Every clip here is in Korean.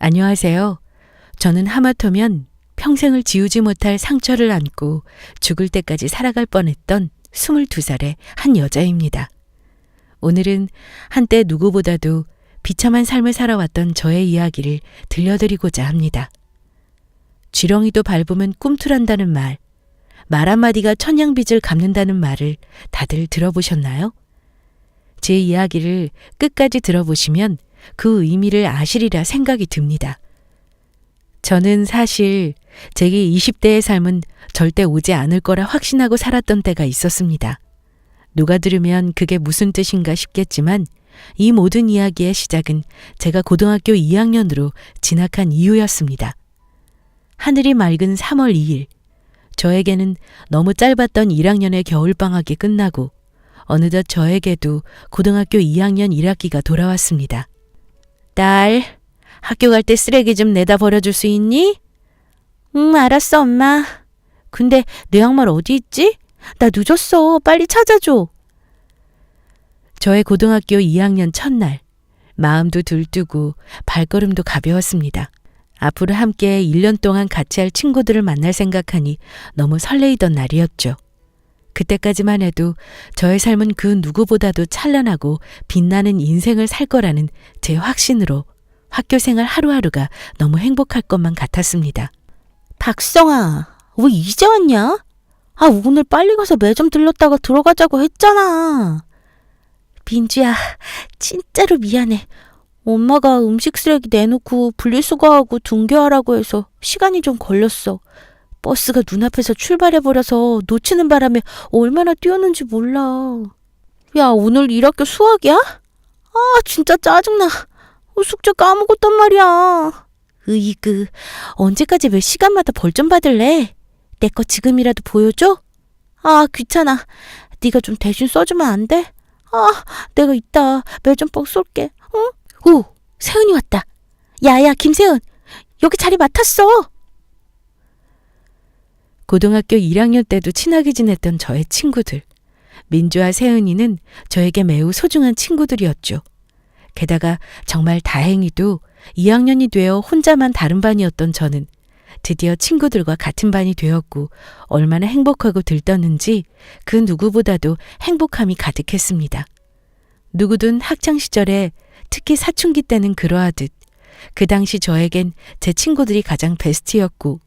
안녕하세요. 저는 하마터면 평생을 지우지 못할 상처를 안고 죽을 때까지 살아갈 뻔했던 22살의 한 여자입니다. 오늘은 한때 누구보다도 비참한 삶을 살아왔던 저의 이야기를 들려드리고자 합니다. 쥐렁이도 밟으면 꿈틀한다는 말 한마디가 천냥빚을 갚는다는 말을 다들 들어보셨나요? 제 이야기를 끝까지 들어보시면 그 의미를 아시리라 생각이 듭니다. 저는 사실 제게 20대의 삶은 절대 오지 않을 거라 확신하고 살았던 때가 있었습니다. 누가 들으면 그게 무슨 뜻인가 싶겠지만 이 모든 이야기의 시작은 제가 고등학교 2학년으로 진학한 이유였습니다. 하늘이 맑은 3월 2일, 저에게는 너무 짧았던 1학년의 겨울방학이 끝나고 어느덧 저에게도 고등학교 2학년 1학기가 돌아왔습니다. 딸, 학교 갈 때 쓰레기 좀 내다 버려줄 수 있니? 응, 알았어, 엄마. 근데 내 양말 어디 있지? 나 늦었어. 빨리 찾아줘. 저의 고등학교 2학년 첫날, 마음도 들뜨고 발걸음도 가벼웠습니다. 앞으로 함께 1년 동안 같이 할 친구들을 만날 생각하니 너무 설레이던 날이었죠. 그때까지만 해도 저의 삶은 그 누구보다도 찬란하고 빛나는 인생을 살 거라는 제 확신으로 학교 생활 하루하루가 너무 행복할 것만 같았습니다. 박성아, 왜 이제 왔냐? 오늘 빨리 가서 매점 들렀다가 들어가자고 했잖아. 민주야, 진짜로 미안해. 엄마가 음식 쓰레기 내놓고 분리수거하고 등교하라고 해서 시간이 좀 걸렸어. 버스가 눈앞에서 출발해버려서 놓치는 바람에 얼마나 뛰었는지 몰라. 야, 오늘 1학교 수학이야? 진짜 짜증나. 숙제 까먹었단 말이야. 으이그, 언제까지 몇 시간마다 벌 좀 받을래? 내 거 지금이라도 보여줘? 귀찮아. 네가 좀 대신 써주면 안 돼? 내가 이따 매점빵 쏠게. 응? 오, 세은이 왔다. 야야, 김세은, 여기 자리 맡았어. 고등학교 1학년 때도 친하게 지냈던 저의 친구들. 민주와 세은이는 저에게 매우 소중한 친구들이었죠. 게다가 정말 다행히도 2학년이 되어 혼자만 다른 반이었던 저는 드디어 친구들과 같은 반이 되었고 얼마나 행복하고 들떴는지 그 누구보다도 행복함이 가득했습니다. 누구든 학창시절에 특히 사춘기 때는 그러하듯 그 당시 저에겐 제 친구들이 가장 베스트였고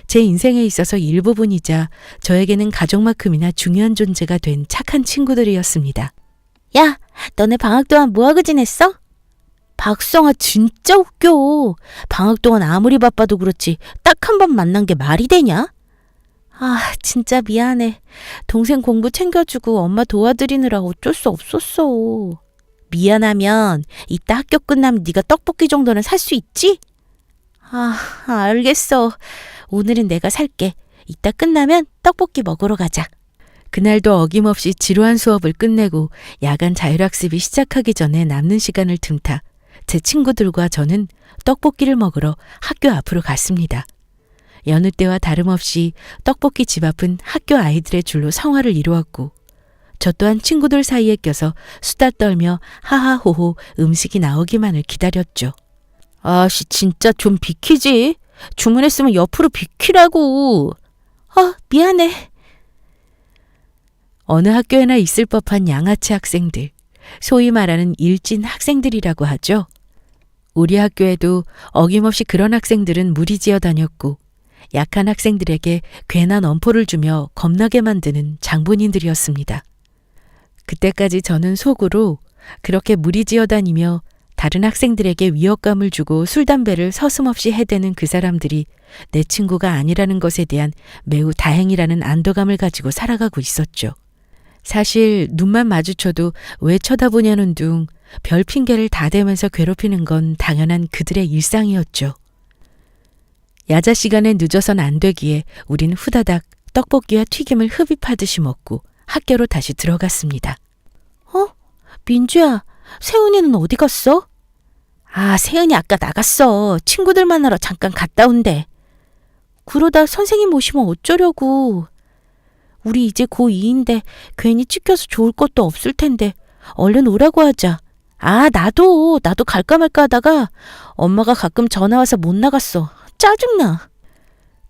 제 인생에 있어서 일부분이자 저에게는 가족만큼이나 중요한 존재가 된 착한 친구들이었습니다. 야, 너네 방학 동안 뭐하고 지냈어? 박성아, 진짜 웃겨. 방학 동안 아무리 바빠도 그렇지 딱 한 번 만난 게 말이 되냐? 진짜 미안해. 동생 공부 챙겨주고 엄마 도와드리느라 어쩔 수 없었어. 미안하면 이따 학교 끝나면 네가 떡볶이 정도는 살 수 있지? 알겠어. 오늘은 내가 살게. 이따 끝나면 떡볶이 먹으러 가자. 그날도 어김없이 지루한 수업을 끝내고 야간 자율학습이 시작하기 전에 남는 시간을 틈타 제 친구들과 저는 떡볶이를 먹으러 학교 앞으로 갔습니다. 여느 때와 다름없이 떡볶이 집 앞은 학교 아이들의 줄로 성화를 이루었고 저 또한 친구들 사이에 껴서 수다 떨며 하하호호 음식이 나오기만을 기다렸죠. 진짜 좀 비키지? 주문했으면 옆으로 비키라고. 미안해. 어느 학교에나 있을 법한 양아치 학생들, 소위 말하는 일진 학생들이라고 하죠. 우리 학교에도 어김없이 그런 학생들은 무리지어 다녔고 약한 학생들에게 괜한 엄포를 주며 겁나게 만드는 장본인들이었습니다. 그때까지 저는 속으로 그렇게 무리지어 다니며 다른 학생들에게 위협감을 주고 술, 담배를 서슴없이 해대는 그 사람들이 내 친구가 아니라는 것에 대한 매우 다행이라는 안도감을 가지고 살아가고 있었죠. 사실 눈만 마주쳐도 왜 쳐다보냐는 둥 별 핑계를 다 대면서 괴롭히는 건 당연한 그들의 일상이었죠. 야자 시간에 늦어선 안 되기에 우린 후다닥 떡볶이와 튀김을 흡입하듯이 먹고 학교로 다시 들어갔습니다. 민주야, 세은이는 어디 갔어? 세은이 아까 나갔어. 친구들 만나러 잠깐 갔다 온대. 그러다 선생님 오시면 어쩌려고. 우리 이제 고2인데 괜히 찍혀서 좋을 것도 없을 텐데 얼른 오라고 하자. 아, 나도 갈까 말까 하다가 엄마가 가끔 전화 와서 못 나갔어. 짜증나.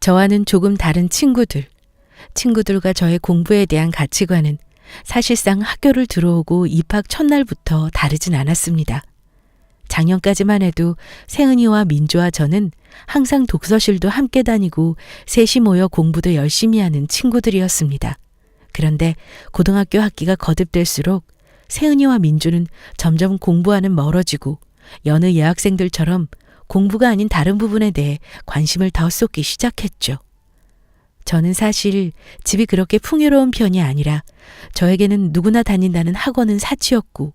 저와는 조금 다른 친구들과 저의 공부에 대한 가치관은 사실상 학교를 들어오고 입학 첫날부터 다르진 않았습니다. 작년까지만 해도 세은이와 민주와 저는 항상 독서실도 함께 다니고 셋이 모여 공부도 열심히 하는 친구들이었습니다. 그런데 고등학교 학기가 거듭될수록 세은이와 민주는 점점 공부와는 멀어지고 여느 여학생들처럼 공부가 아닌 다른 부분에 대해 관심을 더 쏟기 시작했죠. 저는 사실 집이 그렇게 풍요로운 편이 아니라 저에게는 누구나 다닌다는 학원은 사치였고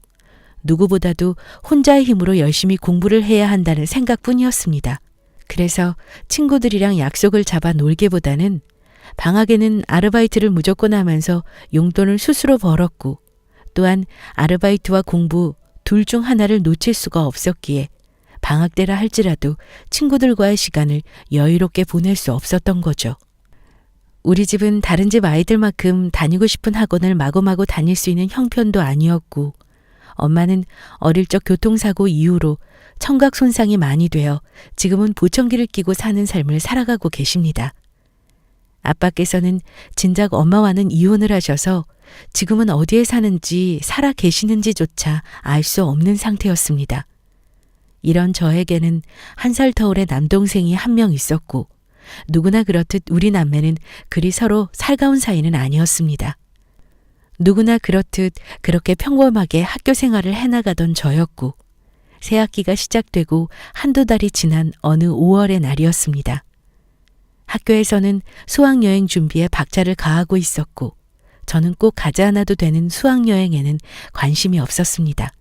누구보다도 혼자의 힘으로 열심히 공부를 해야 한다는 생각뿐이었습니다. 그래서 친구들이랑 약속을 잡아 놀기보다는 방학에는 아르바이트를 무조건 하면서 용돈을 스스로 벌었고 또한 아르바이트와 공부 둘 중 하나를 놓칠 수가 없었기에 방학 때라 할지라도 친구들과의 시간을 여유롭게 보낼 수 없었던 거죠. 우리 집은 다른 집 아이들만큼 다니고 싶은 학원을 마구마구 다닐 수 있는 형편도 아니었고 엄마는 어릴 적 교통사고 이후로 청각 손상이 많이 되어 지금은 보청기를 끼고 사는 삶을 살아가고 계십니다. 아빠께서는 진작 엄마와는 이혼을 하셔서 지금은 어디에 사는지 살아 계시는지조차 알 수 없는 상태였습니다. 이런 저에게는 한 살 터울의 남동생이 한 명 있었고 누구나 그렇듯 우리 남매는 그리 서로 살가운 사이는 아니었습니다. 누구나 그렇듯 그렇게 평범하게 학교 생활을 해나가던 저였고 새학기가 시작되고 한두 달이 지난 어느 5월의 날이었습니다. 학교에서는 수학여행 준비에 박차를 가하고 있었고 저는 꼭 가지 않아도 되는 수학여행에는 관심이 없었습니다.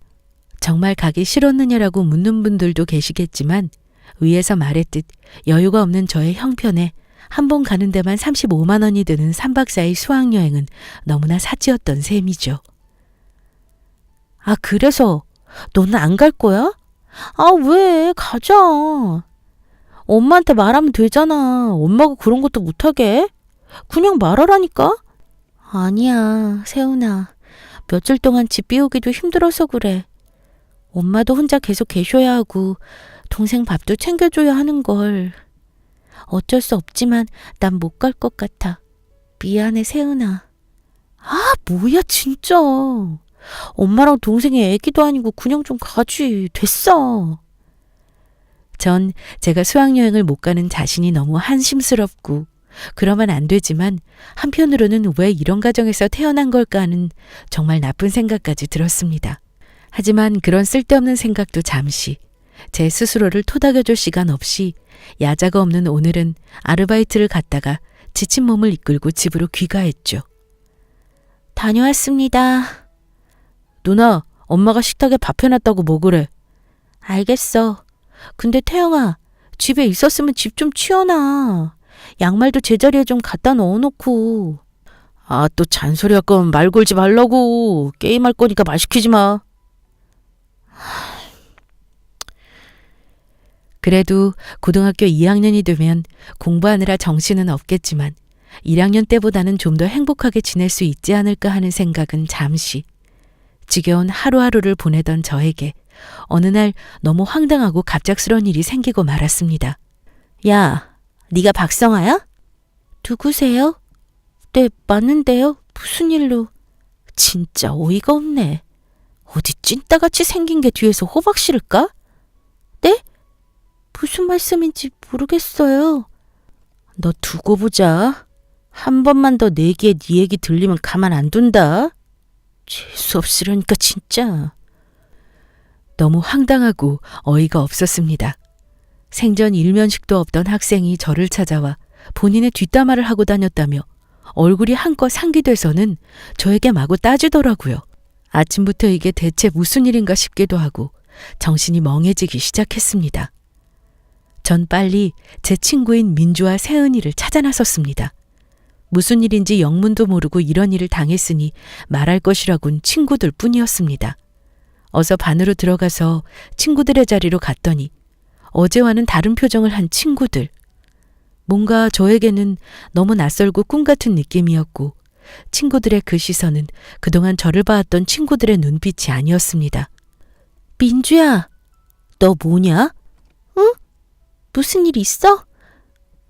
정말 가기 싫었느냐라고 묻는 분들도 계시겠지만 위에서 말했듯 여유가 없는 저의 형편에 한 번 가는 데만 35만 원이 드는 3박 4일 수학여행은 너무나 사치였던 셈이죠. 아, 그래서 너는 안 갈 거야? 아, 왜? 가자. 엄마한테 말하면 되잖아. 엄마가 그런 것도 못하게. 그냥 말하라니까. 아니야, 세훈아. 며칠 동안 집 비우기도 힘들어서 그래. 엄마도 혼자 계속 계셔야 하고 동생 밥도 챙겨줘야 하는 걸. 어쩔 수 없지만 난 못 갈 것 같아. 미안해, 세은아. 아, 뭐야 진짜. 엄마랑 동생이 애기도 아니고 그냥 좀 가지. 됐어. 전 제가 수학여행을 못 가는 자신이 너무 한심스럽고 그러면 안 되지만 한편으로는 왜 이런 가정에서 태어난 걸까 하는 정말 나쁜 생각까지 들었습니다. 하지만 그런 쓸데없는 생각도 잠시 제 스스로를 토닥여줄 시간 없이 야자가 없는 오늘은 아르바이트를 갔다가 지친 몸을 이끌고 집으로 귀가했죠. 다녀왔습니다. 누나, 엄마가 식탁에 밥 해놨다고 먹으래. 알겠어. 근데 태영아, 집에 있었으면 집 좀 치워놔. 양말도 제자리에 좀 갖다 넣어놓고. 아, 또 잔소리 할 거면 말 걸지 말라고. 게임할 거니까 말 시키지 마. 그래도 고등학교 2학년이 되면 공부하느라 정신은 없겠지만 1학년 때보다는 좀 더 행복하게 지낼 수 있지 않을까 하는 생각은 잠시. 지겨운 하루하루를 보내던 저에게 어느 날 너무 황당하고 갑작스러운 일이 생기고 말았습니다. 야, 네가 박성아야? 누구세요? 네, 맞는데요. 무슨 일로? 진짜 어이가 없네. 어디 찐따같이 생긴 게 뒤에서 호박 실을까? 네? 무슨 말씀인지 모르겠어요. 너 두고 보자. 한 번만 더 내 귀에 네 얘기 들리면 가만 안 둔다. 재수없으려니까 진짜. 너무 황당하고 어이가 없었습니다. 생전 일면식도 없던 학생이 저를 찾아와 본인의 뒷담화를 하고 다녔다며 얼굴이 한껏 상기돼서는 저에게 마구 따지더라고요. 아침부터 이게 대체 무슨 일인가 싶기도 하고 정신이 멍해지기 시작했습니다. 전 빨리 제 친구인 민주와 세은이를 찾아 나섰습니다. 무슨 일인지 영문도 모르고 이런 일을 당했으니 말할 것이라곤 친구들 뿐이었습니다. 어서 반으로 들어가서 친구들의 자리로 갔더니 어제와는 다른 표정을 한 친구들. 뭔가 저에게는 너무 낯설고 꿈 같은 느낌이었고 친구들의 그 시선은 그동안 저를 봐왔던 친구들의 눈빛이 아니었습니다. 민주야, 너 뭐냐? 응? 무슨 일 있어?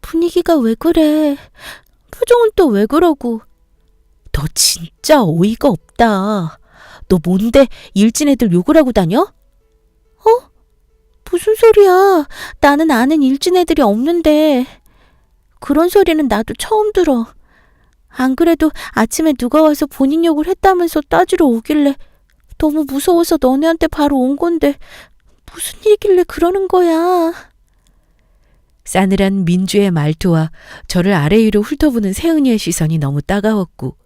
분위기가 왜 그래? 표정은 또 왜 그러고? 너 진짜 어이가 없다. 너 뭔데 일진 애들 욕을 하고 다녀? 어? 무슨 소리야? 나는 아는 일진 애들이 없는데. 그런 소리는 나도 처음 들어. 안 그래도 아침에 누가 와서 본인 욕을 했다면서 따지러 오길래 너무 무서워서 너네한테 바로 온 건데 무슨 일이길래 그러는 거야? 싸늘한 민주의 말투와 저를 아래 위로 훑어보는 세은이의 시선이 너무 따가웠고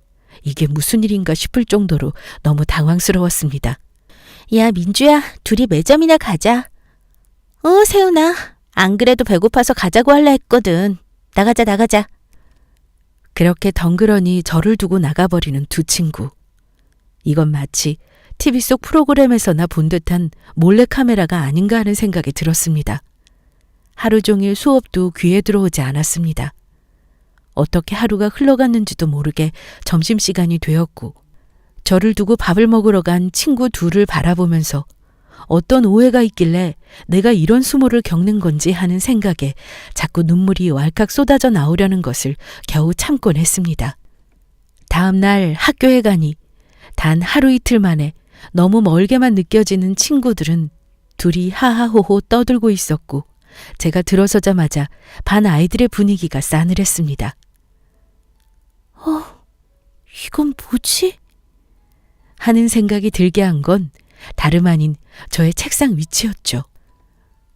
이게 무슨 일인가 싶을 정도로 너무 당황스러웠습니다. 야, 민주야, 둘이 매점이나 가자. 세은아, 안 그래도 배고파서 가자고 할라 했거든. 나가자. 그렇게 덩그러니 저를 두고 나가버리는 두 친구. 이건 마치 TV 속 프로그램에서나 본 듯한 몰래카메라가 아닌가 하는 생각이 들었습니다. 하루 종일 수업도 귀에 들어오지 않았습니다. 어떻게 하루가 흘러갔는지도 모르게 점심시간이 되었고 저를 두고 밥을 먹으러 간 친구 둘을 바라보면서 어떤 오해가 있길래 내가 이런 수모를 겪는 건지 하는 생각에 자꾸 눈물이 왈칵 쏟아져 나오려는 것을 겨우 참곤 했습니다. 다음 날 학교에 가니 단 하루 이틀 만에 너무 멀게만 느껴지는 친구들은 둘이 하하호호 떠들고 있었고 제가 들어서자마자 반 아이들의 분위기가 싸늘했습니다. 이건 뭐지? 하는 생각이 들게 한 건 다름 아닌 저의 책상 위치였죠.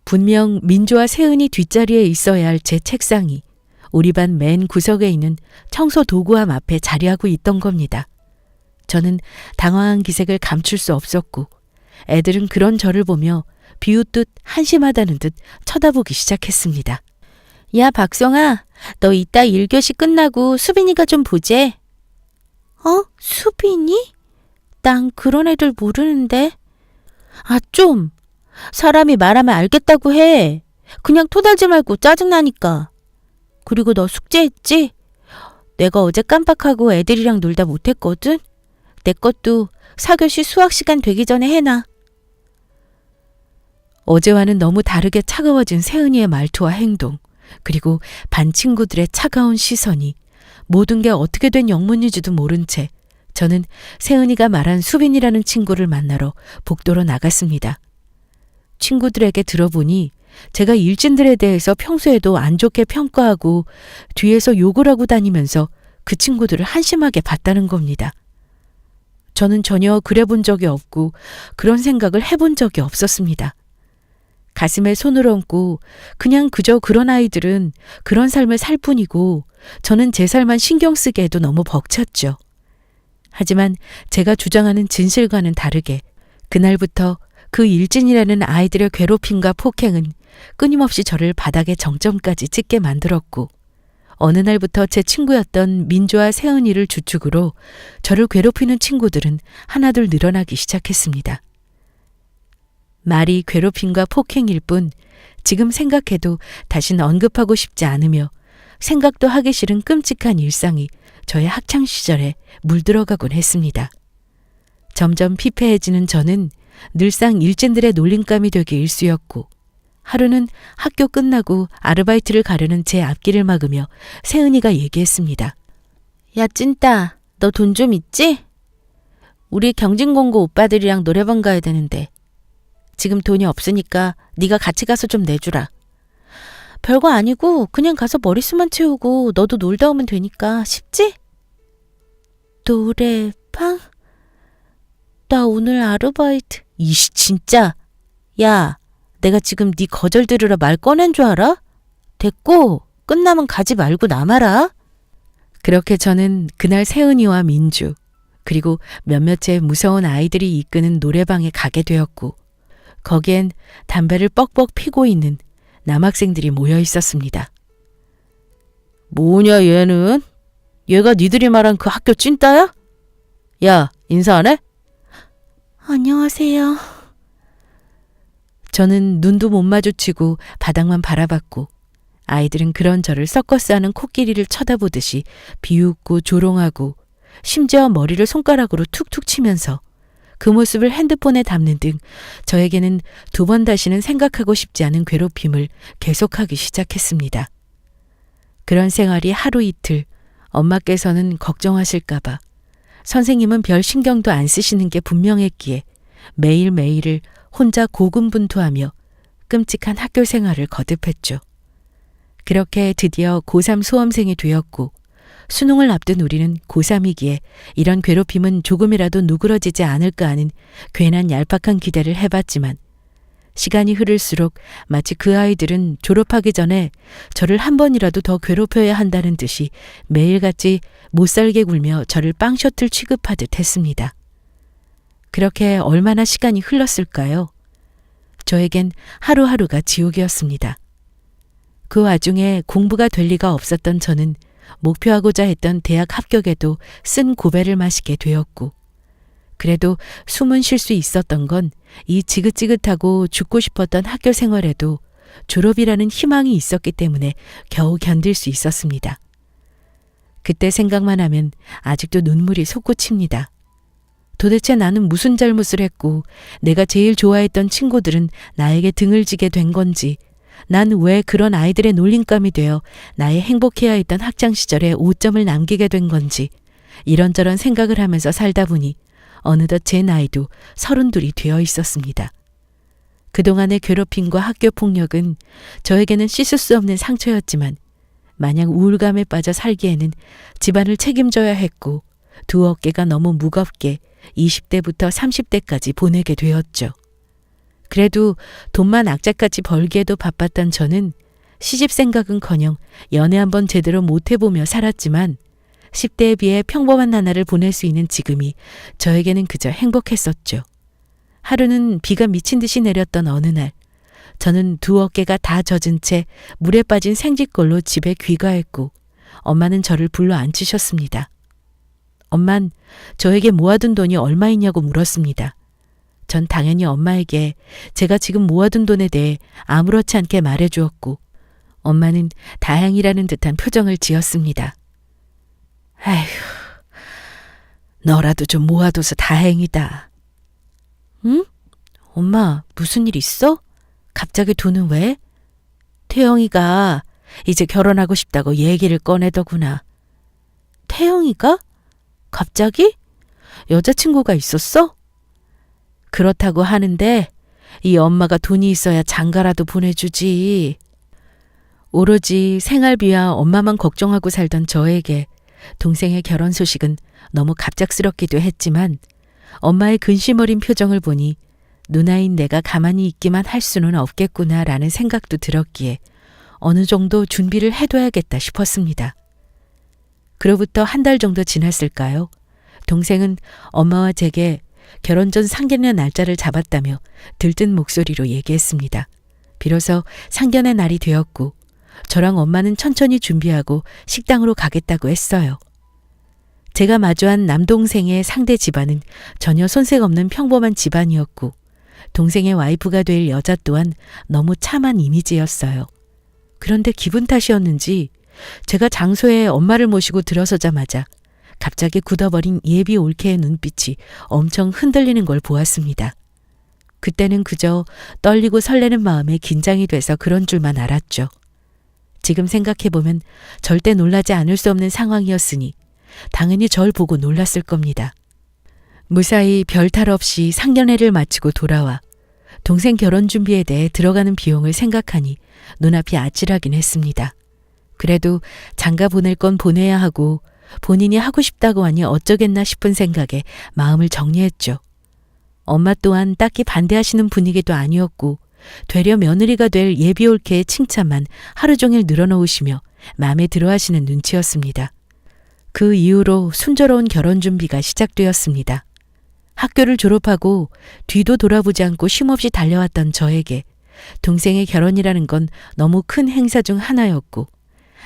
분명 민주와 세은이 뒷자리에 있어야 할 제 책상이 우리 반 맨 구석에 있는 청소 도구함 앞에 자리하고 있던 겁니다. 저는 당황한 기색을 감출 수 없었고 애들은 그런 저를 보며 비웃듯 한심하다는 듯 쳐다보기 시작했습니다. 야, 박성아, 너 이따 1교시 끝나고 수빈이가 좀 보재. 수빈이? 난 그런 애들 모르는데. 좀. 사람이 말하면 알겠다고 해. 그냥 토달지 말고 짜증나니까. 그리고 너 숙제했지? 내가 어제 깜빡하고 애들이랑 놀다 못했거든? 내 것도 4교시 수학 시간 되기 전에 해놔. 어제와는 너무 다르게 차가워진 세은이의 말투와 행동, 그리고 반 친구들의 차가운 시선이 모든 게 어떻게 된 영문인지도 모른 채 저는 세은이가 말한 수빈이라는 친구를 만나러 복도로 나갔습니다. 친구들에게 들어보니 제가 일진들에 대해서 평소에도 안 좋게 평가하고 뒤에서 욕을 하고 다니면서 그 친구들을 한심하게 봤다는 겁니다. 저는 전혀 그래 본 적이 없고 그런 생각을 해본 적이 없었습니다. 가슴에 손을 얹고 그냥 그저 그런 아이들은 그런 삶을 살 뿐이고 저는 제 삶만 신경 쓰게 해도 너무 벅찼죠. 하지만 제가 주장하는 진실과는 다르게 그날부터 그 일진이라는 아이들의 괴롭힘과 폭행은 끊임없이 저를 바닥의 정점까지 찍게 만들었고 어느 날부터 제 친구였던 민주와 세은이를 주축으로 저를 괴롭히는 친구들은 하나둘 늘어나기 시작했습니다. 말이 괴롭힘과 폭행일 뿐 지금 생각해도 다신 언급하고 싶지 않으며 생각도 하기 싫은 끔찍한 일상이 저의 학창시절에 물들어가곤 했습니다. 점점 피폐해지는 저는 늘상 일진들의 놀림감이 되기 일쑤였고 하루는 학교 끝나고 아르바이트를 가려는 제 앞길을 막으며 세은이가 얘기했습니다. 야, 찐따, 너 돈 좀 있지? 우리 경진공고 오빠들이랑 노래방 가야 되는데 지금 돈이 없으니까 네가 같이 가서 좀 내주라. 별거 아니고 그냥 가서 머릿수만 채우고 너도 놀다 오면 되니까 쉽지? 노래방? 나 오늘 아르바이트. 이씨 진짜. 야, 내가 지금 네 거절 들으러 말 꺼낸 줄 알아? 됐고 끝나면 가지 말고 남아라. 그렇게 저는 그날 세은이와 민주 그리고 몇몇의 무서운 아이들이 이끄는 노래방에 가게 되었고 거기엔 담배를 뻑뻑 피고 있는 남학생들이 모여 있었습니다. 뭐냐 얘는? 얘가 니들이 말한 그 학교 찐따야? 야, 인사 안 해? 안녕하세요. 저는 눈도 못 마주치고 바닥만 바라봤고 아이들은 그런 저를 섞어서 하는 코끼리를 쳐다보듯이 비웃고 조롱하고 심지어 머리를 손가락으로 툭툭 치면서 그 모습을 핸드폰에 담는 등 저에게는 두 번 다시는 생각하고 싶지 않은 괴롭힘을 계속하기 시작했습니다. 그런 생활이 하루 이틀, 엄마께서는 걱정하실까봐, 선생님은 별 신경도 안 쓰시는 게 분명했기에 매일매일을 혼자 고군분투하며 끔찍한 학교 생활을 거듭했죠. 그렇게 드디어 고3 수험생이 되었고 수능을 앞둔 우리는 고3이기에 이런 괴롭힘은 조금이라도 누그러지지 않을까 하는 괜한 얄팍한 기대를 해봤지만 시간이 흐를수록 마치 그 아이들은 졸업하기 전에 저를 한 번이라도 더 괴롭혀야 한다는 듯이 매일같이 못살게 굴며 저를 빵셔틀 취급하듯 했습니다. 그렇게 얼마나 시간이 흘렀을까요? 저에겐 하루하루가 지옥이었습니다. 그 와중에 공부가 될 리가 없었던 저는 목표하고자 했던 대학 합격에도 쓴 고배를 마시게 되었고, 그래도 숨은 쉴 수 있었던 건 이 지긋지긋하고 죽고 싶었던 학교 생활에도 졸업이라는 희망이 있었기 때문에 겨우 견딜 수 있었습니다. 그때 생각만 하면 아직도 눈물이 솟구칩니다. 도대체 나는 무슨 잘못을 했고 내가 제일 좋아했던 친구들은 나에게 등을 지게 된 건지, 난 왜 그런 아이들의 놀림감이 되어 나의 행복해야 했던 학창시절에 오점을 남기게 된 건지 이런저런 생각을 하면서 살다 보니 어느덧 제 나이도 32이 되어 있었습니다. 그동안의 괴롭힘과 학교 폭력은 저에게는 씻을 수 없는 상처였지만 마냥 우울감에 빠져 살기에는 집안을 책임져야 했고 두 어깨가 너무 무겁게 20대부터 30대까지 보내게 되었죠. 그래도 돈만 악착같이 벌기에도 바빴던 저는 시집 생각은커녕 연애 한번 제대로 못 해보며 살았지만 10대에 비해 평범한 나날을 보낼 수 있는 지금이 저에게는 그저 행복했었죠. 하루는 비가 미친 듯이 내렸던 어느 날, 저는 두 어깨가 다 젖은 채 물에 빠진 생쥐꼴로 집에 귀가했고 엄마는 저를 불러 앉히셨습니다. 엄만 저에게 모아둔 돈이 얼마이냐고 물었습니다. 전 당연히 엄마에게 제가 지금 모아둔 돈에 대해 아무렇지 않게 말해주었고 엄마는 다행이라는 듯한 표정을 지었습니다. 아휴, 너라도 좀 모아둬서 다행이다. 응? 엄마, 무슨 일 있어? 갑자기 돈은 왜? 태영이가 이제 결혼하고 싶다고 얘기를 꺼내더구나. 태영이가? 갑자기? 여자친구가 있었어? 그렇다고 하는데 이 엄마가 돈이 있어야 장가라도 보내주지. 오로지 생활비와 엄마만 걱정하고 살던 저에게 동생의 결혼 소식은 너무 갑작스럽기도 했지만 엄마의 근심 어린 표정을 보니 누나인 내가 가만히 있기만 할 수는 없겠구나라는 생각도 들었기에 어느 정도 준비를 해둬야겠다 싶었습니다. 그로부터 한 달 정도 지났을까요? 동생은 엄마와 제게 결혼 전 상견례 날짜를 잡았다며 들뜬 목소리로 얘기했습니다. 비로소 상견례 날이 되었고 저랑 엄마는 천천히 준비하고 식당으로 가겠다고 했어요. 제가 마주한 남동생의 상대 집안은 전혀 손색 없는 평범한 집안이었고 동생의 와이프가 될 여자 또한 너무 참한 이미지였어요. 그런데 기분 탓이었는지 제가 장소에 엄마를 모시고 들어서자마자 갑자기 굳어버린 예비 올케의 눈빛이 엄청 흔들리는 걸 보았습니다. 그때는 그저 떨리고 설레는 마음에 긴장이 돼서 그런 줄만 알았죠. 지금 생각해보면 절대 놀라지 않을 수 없는 상황이었으니 당연히 절 보고 놀랐을 겁니다. 무사히 별탈 없이 상견례를 마치고 돌아와 동생 결혼 준비에 대해 들어가는 비용을 생각하니 눈앞이 아찔하긴 했습니다. 그래도 장가 보낼 건 보내야 하고 본인이 하고 싶다고 하니 어쩌겠나 싶은 생각에 마음을 정리했죠. 엄마 또한 딱히 반대하시는 분위기도 아니었고 되려 며느리가 될 예비 올케의 칭찬만 하루 종일 늘어놓으시며 마음에 들어하시는 눈치였습니다. 그 이후로 순조로운 결혼 준비가 시작되었습니다. 학교를 졸업하고 뒤도 돌아보지 않고 쉼없이 달려왔던 저에게 동생의 결혼이라는 건 너무 큰 행사 중 하나였고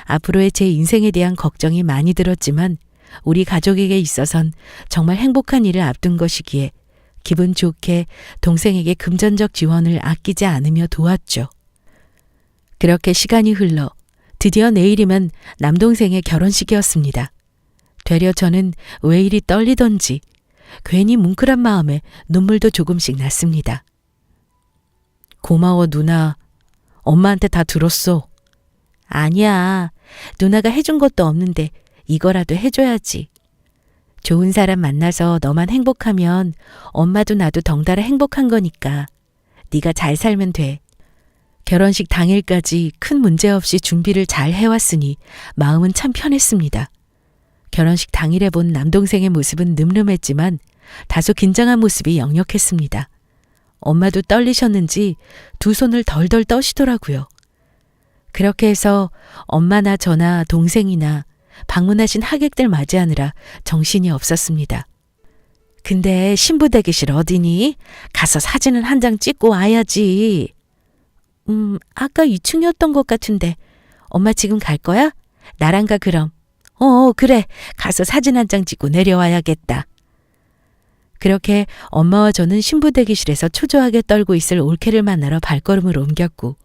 앞으로의 제 인생에 대한 걱정이 많이 들었지만 우리 가족에게 있어선 정말 행복한 일을 앞둔 것이기에 기분 좋게 동생에게 금전적 지원을 아끼지 않으며 도왔죠. 그렇게 시간이 흘러 드디어 내일이면 남동생의 결혼식이었습니다. 되려 저는 왜 이리 떨리던지 괜히 뭉클한 마음에 눈물도 조금씩 났습니다. 고마워, 누나. 엄마한테 다 들었어. 아니야. 누나가 해준 것도 없는데 이거라도 해줘야지. 좋은 사람 만나서 너만 행복하면 엄마도 나도 덩달아 행복한 거니까 네가 잘 살면 돼. 결혼식 당일까지 큰 문제 없이 준비를 잘 해왔으니 마음은 참 편했습니다. 결혼식 당일에 본 남동생의 모습은 늠름했지만 다소 긴장한 모습이 역력했습니다. 엄마도 떨리셨는지 두 손을 덜덜 떠시더라고요. 그렇게 해서 엄마나 저나 동생이나 방문하신 하객들 맞이하느라 정신이 없었습니다. 근데 신부 대기실 어디니? 가서 사진은 한 장 찍고 와야지. 아까 2층이었던 것 같은데. 엄마 지금 갈 거야? 나랑 가 그럼. 그래. 가서 사진 한 장 찍고 내려와야겠다. 그렇게 엄마와 저는 신부 대기실에서 초조하게 떨고 있을 올케를 만나러 발걸음을 옮겼고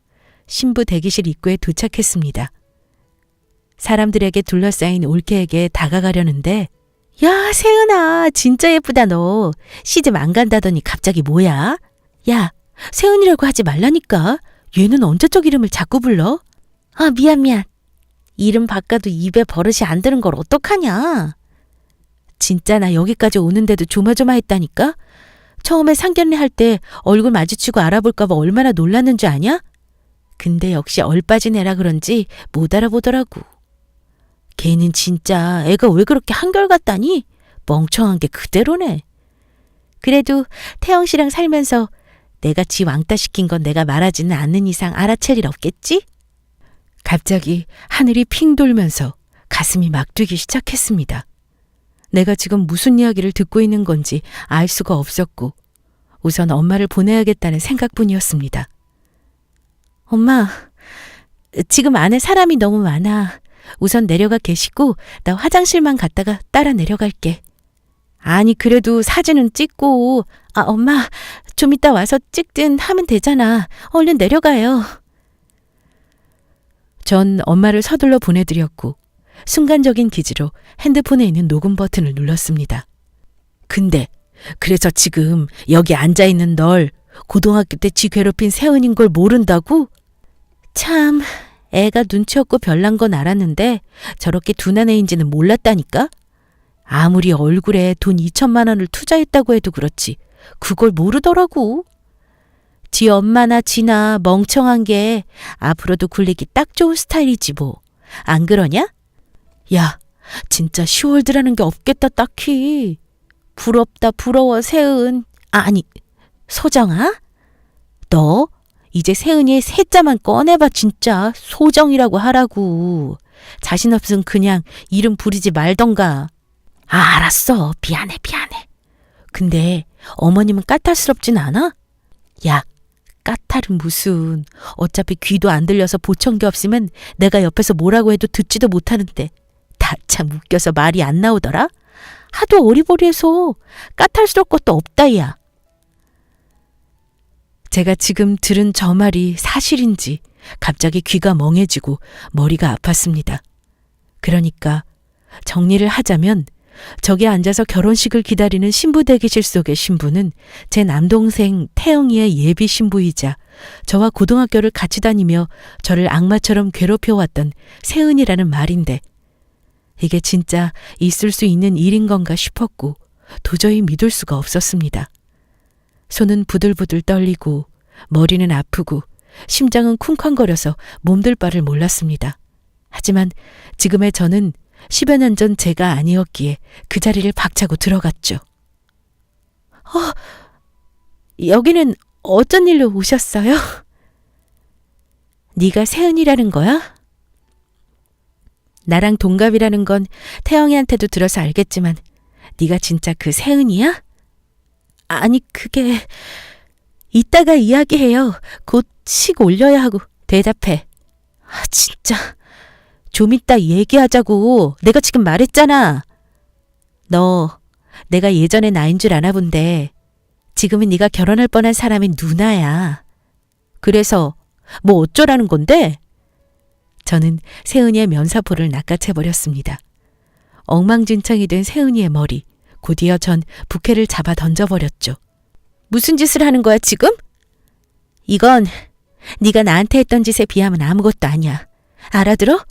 신부 대기실 입구에 도착했습니다. 사람들에게 둘러싸인 올케에게 다가가려는데 야, 세은아, 진짜 예쁘다 너. 시집 안 간다더니 갑자기 뭐야? 야, 세은이라고 하지 말라니까. 얘는 언제적 이름을 자꾸 불러? 아, 미안. 이름 바꿔도 입에 버릇이 안 드는 걸 어떡하냐. 진짜 나 여기까지 오는데도 조마조마했다니까? 처음에 상견례 할 때 얼굴 마주치고 알아볼까 봐 얼마나 놀랐는 줄 아냐? 근데 역시 얼빠진 애라 그런지 못 알아보더라고. 걔는 진짜 애가 왜 그렇게 한결같다니? 멍청한 게 그대로네. 그래도 태영 씨랑 살면서 내가 지 왕따 시킨 건 내가 말하지는 않는 이상 알아챌 일 없겠지? 갑자기 하늘이 핑 돌면서 가슴이 막 뛰기 시작했습니다. 내가 지금 무슨 이야기를 듣고 있는 건지 알 수가 없었고 우선 엄마를 보내야겠다는 생각뿐이었습니다. 엄마, 지금 안에 사람이 너무 많아. 우선 내려가 계시고 나 화장실만 갔다가 따라 내려갈게. 아니 그래도 사진은 찍고 엄마 좀 이따 와서 찍든 하면 되잖아. 얼른 내려가요. 전 엄마를 서둘러 보내드렸고 순간적인 기지로 핸드폰에 있는 녹음 버튼을 눌렀습니다. 근데 그래서 지금 여기 앉아있는 널 고등학교 때 지 괴롭힌 세은인 걸 모른다고? 참 애가 눈치 없고 별난 건 알았는데 저렇게 둔한 애인지는 몰랐다니까? 아무리 얼굴에 돈 2천만 원을 투자했다고 해도 그렇지 그걸 모르더라고. 지 엄마나 지나 멍청한 게 앞으로도 굴리기 딱 좋은 스타일이지 뭐. 안 그러냐? 야, 진짜 시월드라는 게 없겠다 딱히. 부럽다 부러워 세은. 아니, 소정아? 너 이제 세은이의 세자만 꺼내봐 진짜. 소정이라고 하라고. 자신 없으면 그냥 이름 부르지 말던가. 알았어. 미안해. 근데 어머님은 까탈스럽진 않아? 야, 까탈은 무슨. 어차피 귀도 안 들려서 보청기 없으면 내가 옆에서 뭐라고 해도 듣지도 못하는데 다 참 웃겨서 말이 안 나오더라. 하도 어리버리해서 까탈스러울 것도 없다 야. 제가 지금 들은 저 말이 사실인지 갑자기 귀가 멍해지고 머리가 아팠습니다. 그러니까 정리를 하자면 저기 앉아서 결혼식을 기다리는 신부 대기실 속의 신부는 제 남동생 태영이의 예비 신부이자 저와 고등학교를 같이 다니며 저를 악마처럼 괴롭혀왔던 세은이라는 말인데 이게 진짜 있을 수 있는 일인 건가 싶었고 도저히 믿을 수가 없었습니다. 손은 부들부들 떨리고 머리는 아프고 심장은 쿵쾅거려서 몸둘 바를 몰랐습니다. 하지만 지금의 저는 10여 년 전 제가 아니었기에 그 자리를 박차고 들어갔죠. 여기는 어쩐 일로 오셨어요? 네가 세은이라는 거야? 나랑 동갑이라는 건 태영이한테도 들어서 알겠지만 네가 진짜 그 세은이야? 아니 그게 이따가 이야기해요. 곧 식 올려야 하고. 대답해. 진짜 좀 이따 얘기하자고. 내가 지금 말했잖아. 너 내가 예전에 나인 줄 아나 본데 지금은 네가 결혼할 뻔한 사람이 누나야. 그래서 뭐 어쩌라는 건데? 저는 세은이의 면사포를 낚아채버렸습니다. 엉망진창이 된 세은이의 머리, 곧이어 전 부케를 잡아 던져버렸죠. 무슨 짓을 하는 거야 지금? 이건 네가 나한테 했던 짓에 비하면 아무것도 아니야. 알아들어?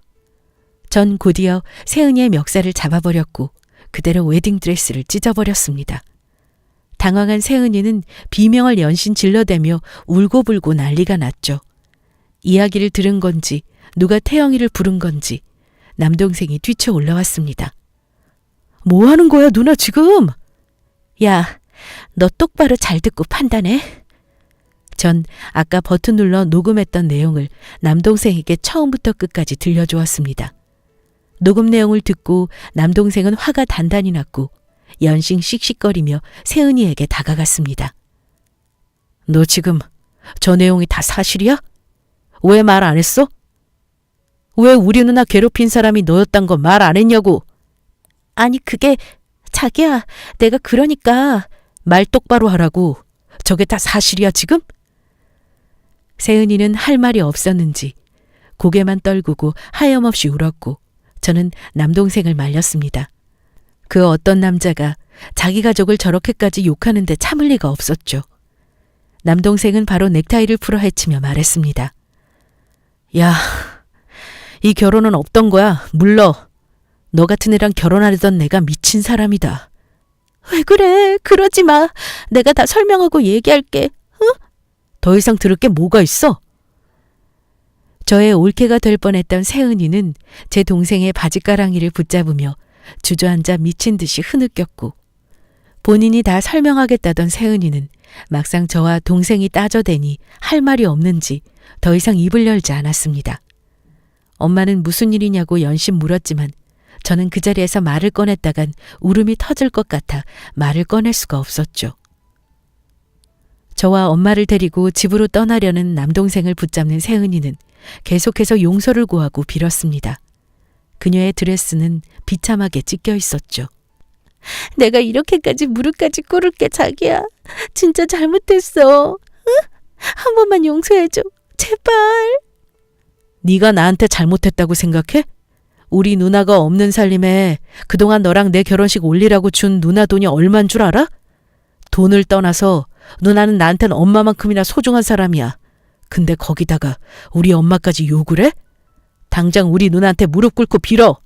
전 곧이어 세은이의 멱살을 잡아버렸고 그대로 웨딩드레스를 찢어버렸습니다. 당황한 세은이는 비명을 연신 질러대며 울고불고 난리가 났죠. 이야기를 들은 건지 누가 태영이를 부른 건지 남동생이 뛰쳐 올라왔습니다. 뭐 하는 거야 누나 지금? 야, 너 똑바로 잘 듣고 판단해. 전 아까 버튼 눌러 녹음했던 내용을 남동생에게 처음부터 끝까지 들려주었습니다. 녹음 내용을 듣고 남동생은 화가 단단히 났고 연신 씩씩거리며 세은이에게 다가갔습니다. 너 지금 저 내용이 다 사실이야? 왜 말 안 했어? 왜 우리 누나 괴롭힌 사람이 너였단 거 말 안 했냐고. 아니 그게 자기야 내가 그러니까 말 똑바로 하라고. 저게 다 사실이야 지금? 세은이는 할 말이 없었는지 고개만 떨구고 하염없이 울었고 저는 남동생을 말렸습니다. 그 어떤 남자가 자기 가족을 저렇게까지 욕하는데 참을 리가 없었죠. 남동생은 바로 넥타이를 풀어 헤치며 말했습니다. 야, 이 결혼은 없던 거야. 물러. 너 같은 애랑 결혼하려던 내가 미친 사람이다. 왜 그래? 그러지 마. 내가 다 설명하고 얘기할게. 응? 더 이상 들을 게 뭐가 있어? 저의 올케가 될 뻔했던 세은이는 제 동생의 바지가랑이를 붙잡으며 주저앉아 미친 듯이 흐느꼈고 본인이 다 설명하겠다던 세은이는 막상 저와 동생이 따져대니 할 말이 없는지 더 이상 입을 열지 않았습니다. 엄마는 무슨 일이냐고 연신 물었지만 저는 그 자리에서 말을 꺼냈다간 울음이 터질 것 같아 말을 꺼낼 수가 없었죠. 저와 엄마를 데리고 집으로 떠나려는 남동생을 붙잡는 세은이는 계속해서 용서를 구하고 빌었습니다. 그녀의 드레스는 비참하게 찢겨 있었죠. 내가 이렇게까지 무릎까지 꿇을게 자기야. 진짜 잘못했어. 응? 한 번만 용서해줘. 제발. 네가 나한테 잘못했다고 생각해? 우리 누나가 없는 살림에 그동안 너랑 내 결혼식 올리라고 준 누나 돈이 얼만 줄 알아? 돈을 떠나서 누나는 나한텐 엄마만큼이나 소중한 사람이야. 근데 거기다가 우리 엄마까지 욕을 해? 당장 우리 누나한테 무릎 꿇고 빌어.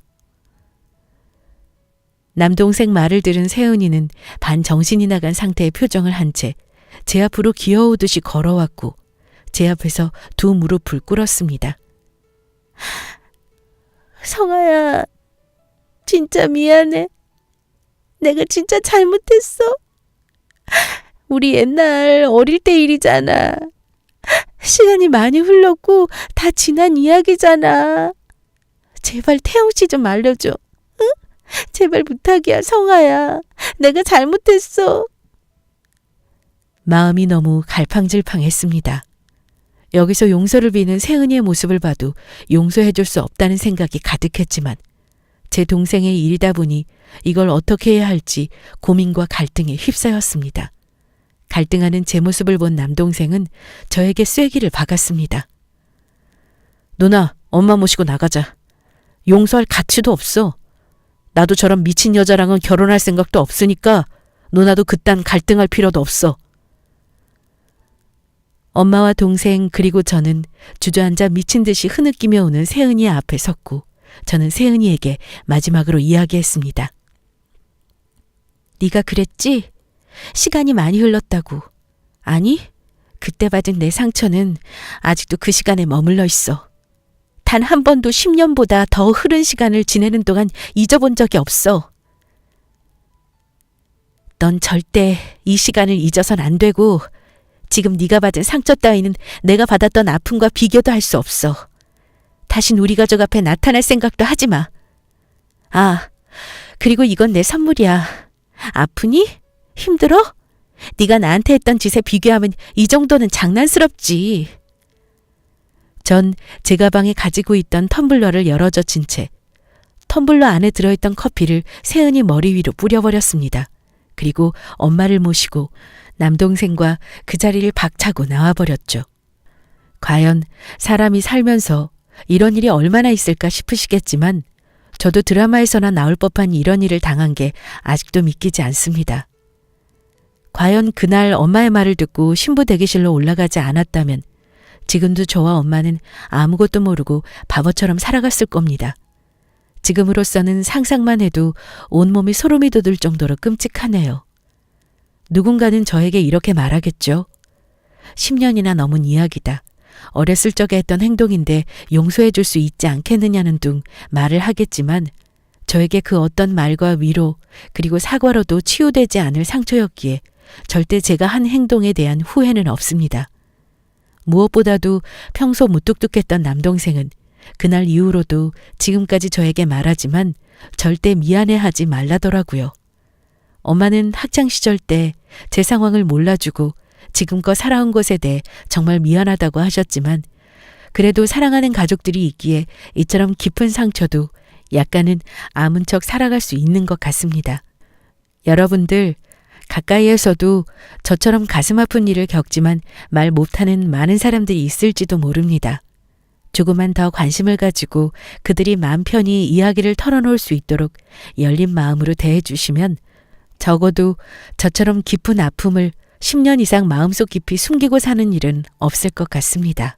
남동생 말을 들은 세은이는 반정신이 나간 상태의 표정을 한 채 제 앞으로 기어오듯이 걸어왔고 제 앞에서 두 무릎을 꿇었습니다. 성아야, 진짜 미안해. 내가 진짜 잘못했어. 우리 옛날 어릴 때 일이잖아. 시간이 많이 흘렀고 다 지난 이야기잖아. 제발 태영 씨 좀 알려줘. 응? 제발 부탁이야, 성아야. 내가 잘못했어. 마음이 너무 갈팡질팡했습니다. 여기서 용서를 비는 세은이의 모습을 봐도 용서해 줄 수 없다는 생각이 가득했지만 제 동생의 일이다 보니 이걸 어떻게 해야 할지 고민과 갈등에 휩싸였습니다. 갈등하는 제 모습을 본 남동생은 저에게 쐐기를 박았습니다. 누나, 엄마 모시고 나가자. 용서할 가치도 없어. 나도 저런 미친 여자랑은 결혼할 생각도 없으니까 누나도 그딴 갈등할 필요도 없어. 엄마와 동생 그리고 저는 주저앉아 미친 듯이 흐느끼며 오는 세은이 앞에 섰고 저는 세은이에게 마지막으로 이야기했습니다. 네가 그랬지? 시간이 많이 흘렀다고. 아니, 그때 받은 내 상처는 아직도 그 시간에 머물러 있어. 단 한 번도 10년보다 더 흐른 시간을 지내는 동안 잊어본 적이 없어. 넌 절대 이 시간을 잊어선 안 되고 지금 네가 받은 상처 따위는 내가 받았던 아픔과 비교도 할 수 없어. 다신 우리 가족 앞에 나타날 생각도 하지 마. 아, 그리고 이건 내 선물이야. 아프니? 힘들어? 네가 나한테 했던 짓에 비교하면 이 정도는 장난스럽지. 전 제 가방에 가지고 있던 텀블러를 열어젖힌 채 텀블러 안에 들어있던 커피를 세은이 머리 위로 뿌려버렸습니다. 그리고 엄마를 모시고 남동생과 그 자리를 박차고 나와버렸죠. 과연 사람이 살면서 이런 일이 얼마나 있을까 싶으시겠지만 저도 드라마에서나 나올 법한 이런 일을 당한 게 아직도 믿기지 않습니다. 과연 그날 엄마의 말을 듣고 신부 대기실로 올라가지 않았다면 지금도 저와 엄마는 아무것도 모르고 바보처럼 살아갔을 겁니다. 지금으로서는 상상만 해도 온몸이 소름이 돋을 정도로 끔찍하네요. 누군가는 저에게 이렇게 말하겠죠. 10년이나 넘은 이야기다. 어렸을 적에 했던 행동인데 용서해 줄 수 있지 않겠느냐는 둥 말을 하겠지만 저에게 그 어떤 말과 위로 그리고 사과로도 치유되지 않을 상처였기에 절대 제가 한 행동에 대한 후회는 없습니다. 무엇보다도 평소 무뚝뚝했던 남동생은 그날 이후로도 지금까지 저에게 말하지만 절대 미안해하지 말라더라고요. 엄마는 학창시절 때 제 상황을 몰라주고 지금껏 살아온 것에 대해 정말 미안하다고 하셨지만 그래도 사랑하는 가족들이 있기에 이처럼 깊은 상처도 약간은 아문 척 살아갈 수 있는 것 같습니다. 여러분들 가까이에서도 저처럼 가슴 아픈 일을 겪지만 말 못하는 많은 사람들이 있을지도 모릅니다. 조금만 더 관심을 가지고 그들이 마음 편히 이야기를 털어놓을 수 있도록 열린 마음으로 대해주시면 적어도 저처럼 깊은 아픔을 10년 이상 마음속 깊이 숨기고 사는 일은 없을 것 같습니다.